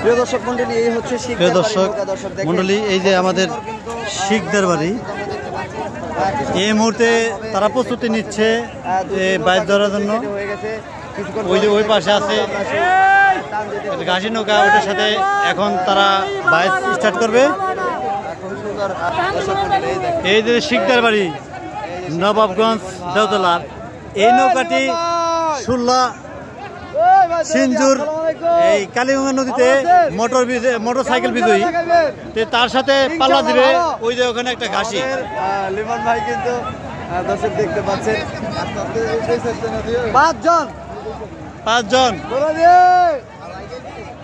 প্রিয় দর্শক মণ্ডলী, এই হচ্ছে প্রিয় দর্শক মণ্ডলী, এই যে আমাদের শিখদের বাড়ি, এই মুহূর্তে তারা প্রস্তুতি নিচ্ছে বাইক ধরার জন্য। ওই যে ওই পাশে আছে ঘাসি নৌকা, ওটার সাথে এখন তারা বাইক স্টার্ট করবে। এই যে শিখদের বাড়ি নবাবগঞ্জ দেওতলার, এই নৌকাটি সুল্লা সিঞ্জুর এই কালীগঙ্গা নদীতে মোটরসাইকেল বিজয়ী, তার সাথে পাল্লা দিবে ওই যে ওখানে একটা ঘাসি। লিমন ভাই কিন্তু দর্শক দেখতে পাচ্ছেন পাঁচজন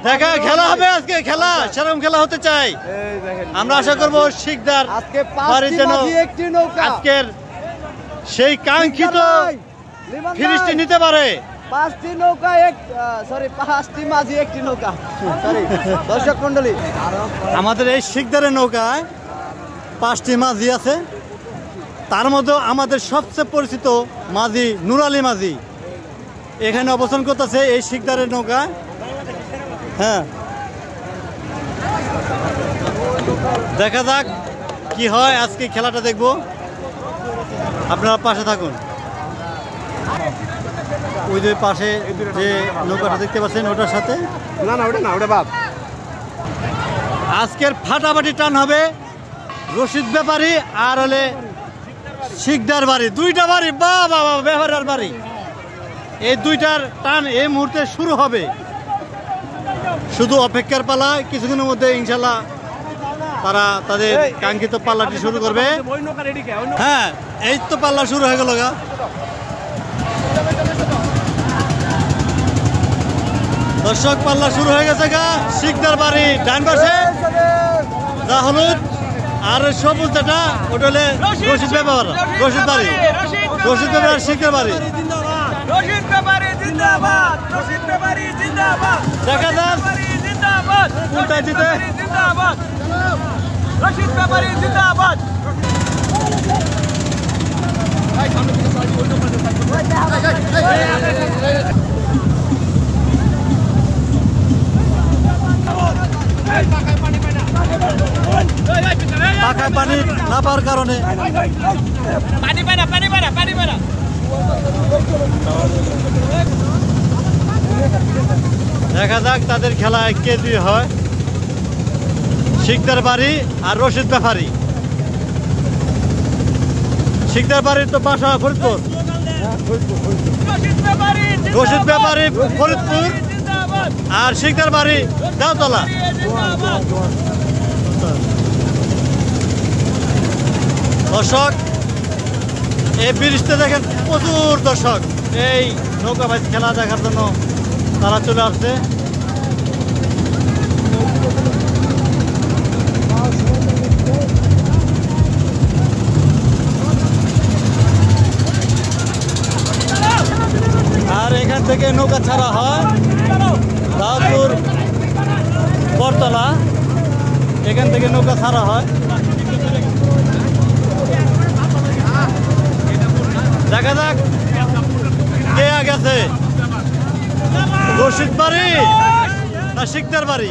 দেখা খেলা হবে আজকে, খেলা সেরকম খেলা হতে চাই। আমরা আশা করব শিকদার বাড়ির যেন আজকের সেই কাঙ্ক্ষিত ফিরিস্তি নিতে পারে। 5টি নৌকা পাঁচটি মাঝি একটি নৌকা। দর্শক মন্ডলী, আমাদের এই শিকদারের নৌকায় 5টি মাঝি আছে, তার মধ্যে আমাদের সবচেয়ে পরিচিত মাঝি নুরালি মাঝি এখানে অবস্থান করতেছে এই শিকদারের নৌকায়। হ্যাঁ, দেখা যাক কি হয়, আজকে খেলাটা দেখবো, আপনারা পাশে থাকুন। ওই যে পাশে যে নৌকাটা দেখতে পাচ্ছেন ওটার সাথে আজকের ফাটাফাটি টান হবে রশিদ ব্যাপারী আর হলে শিকদার বাড়ি, দুইটা বাড়ি, বাবা ব্যাপারের বাড়ি, এই দুইটার টান এই মুহূর্তে শুরু হবে। শুধু অপেক্ষার পালা, কিছুদিনের মধ্যে ইনশাল্লাহ তারা তাদের কাঙ্ক্ষিত পাল্লাটি শুরু করবে। হ্যাঁ, এই তো পাল্লা শুরু হয়ে গেল গা। দর্শক, পাল্লা শুরু হয়ে গেছে গা। শিকদার বাড়ি ডান পাশে যা হলুদ, আর সবুজ যেটা ওটা হলে রশিদ ব্যাপার, রশিদ বাড়ি, রশিদ ব্যাপার শিকদার বাড়ি। দেখা যাক কোনটায় জিতে। পাখায় পানি না পাওয়ার কারণে দেখা যাক তাদের খেলায় কে দুই হয়, শিকদার বাড়ি আর রশিদ ব্যাপারী। শিকদার বাড়ির তো বাসা ফরিদপুর, রশিদ ব্যাপারী ফরিদপুর, আর শিকদার বাড়ি দেওতলা। দর্শক, এই ব্রিজটা দেখেন প্রচুর দর্শক এই নৌকা বাইচ খেলা দেখার জন্য তারা চলে আসছে। আর এখান থেকে নৌকা ছাড়া হয় দাউদপুর বরতলা, এখান থেকে নৌকা ছাড়া হয়। দেখা যাক কে গেছে, রশিদ বাড়ি না শিকদার বাড়ি।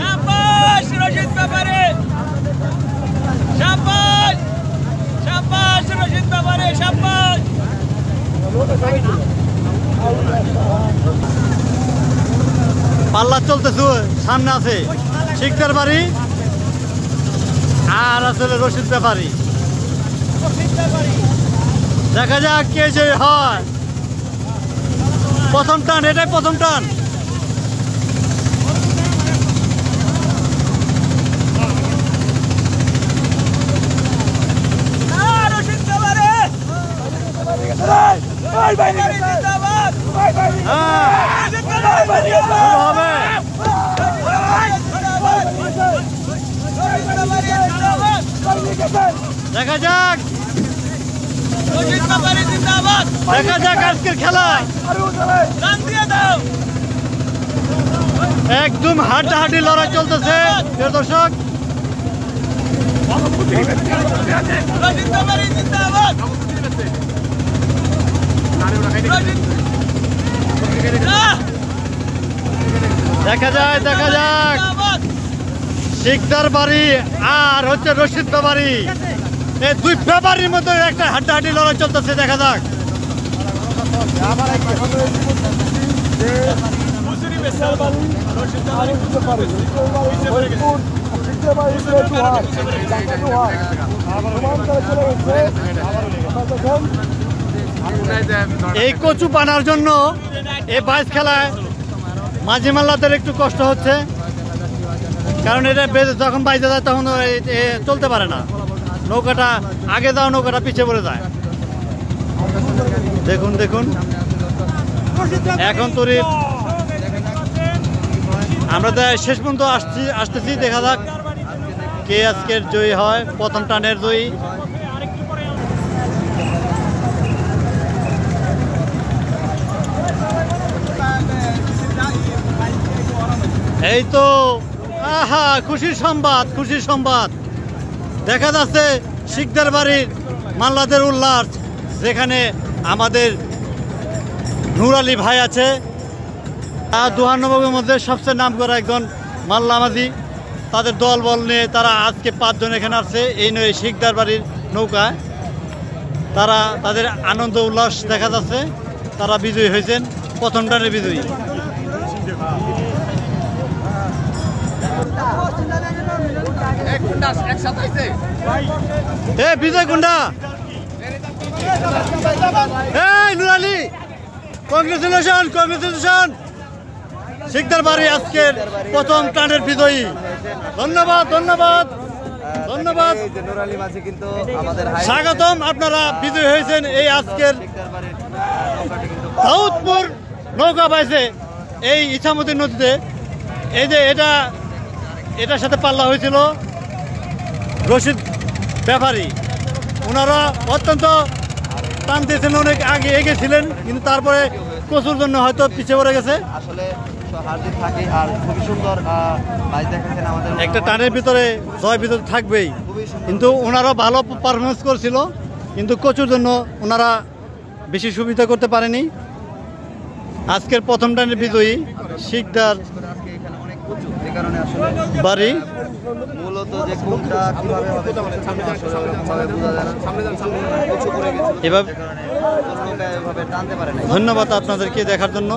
পাল্লা চলতেছে, সামনে আছে শিকদার বাড়ি আর আসলে রশিদ ব্যাপারী। দেখা যাক কে যে হয়। প্রথম টান, এটাই প্রথম টান। দেখা যাক, দেখা যাক আজকের খেলা। একদম হাড্ডাহাড্ডি লড়াই চলতেছে দর্শক। দেখা যায়, দেখা যাক। শিকদার বাড়ি আর হচ্ছে রশিদ ব্যাপারী, এই দুই ব্যাপারীর মধ্যে একটা হাড্ডাহাড্ডি লড়াই চলতেছে, দেখা যাক। এই কচু পানার জন্য এই বাইচ খেলায় মাঝি মাল্লাদের একটু কষ্ট হচ্ছে, কারণ এটা যখন বাইচে যায় তখন চলতে পারে না, নৌকাটা আগে যাও নৌকাটা পিছিয়ে পড়ে যায়। দেখুন দেখুন এখন তরি আমরা শেষ পর্যন্ত আসতেছি, দেখা যাক কে আজকের জয়ী হয়, প্রথম টানের জয়ী। এই তো আহা, খুশির সংবাদ, খুশির সংবাদ। দেখা যাচ্ছে শিকদার বাড়ির মাল্লাদের উল্লাস, যেখানে আমাদের নূর আলী ভাই আছে, 92 মধ্যে সবচেয়ে নাম করা একজন মাল্লা মাঝি। তাদের দল বল নিয়ে তারা আজকে 5 জন এখানে আসছে এই নয় শিকদার বাড়ির নৌকায়। তারা তাদের আনন্দ উল্লাস দেখা যাচ্ছে, তারা বিজয়ী হয়েছেন, প্রথম টানের বিজয়ী। বিজয় কুন্ডা, নূর আলী, কংগ্রেচুলেশন, কংগ্রেচুলেশন। শিকদার বাড়ি আজকের প্রথম টানের বিজয়ী। ধন্যবাদ, ধন্যবাদ, ধন্যবাদ, স্বাগতম। আপনারা বিজয়ী হয়েছেন এই আজকের দাউদপুর নৌকা পাইছে এই ইছামতি নদীতে। এই যে এটার সাথে পাল্লা হয়েছিল রশিদ ব্যাপারী, ওনারা অত্যন্ত টান দিয়েছেন, অনেক আগে এগিয়েছিলেন, কিন্তু তারপরে কচুর জন্য হয়তো পিছিয়ে পড়ে গেছে। একটা টানের ভিতরে জয় ভিতরে থাকবেই, কিন্তু ওনারা ভালো পারফরমেন্স করছিল, কিন্তু কচুর জন্য ওনারা বেশি সুবিধা করতে পারেনি। আজকের প্রথম টানের বিজয়ী শিকদার বাড়ি। মূলত যে কোনটা কিভাবে হবে এভাবে টানতে পারে না। ধন্যবাদ আপনাদেরকে দেখার জন্য।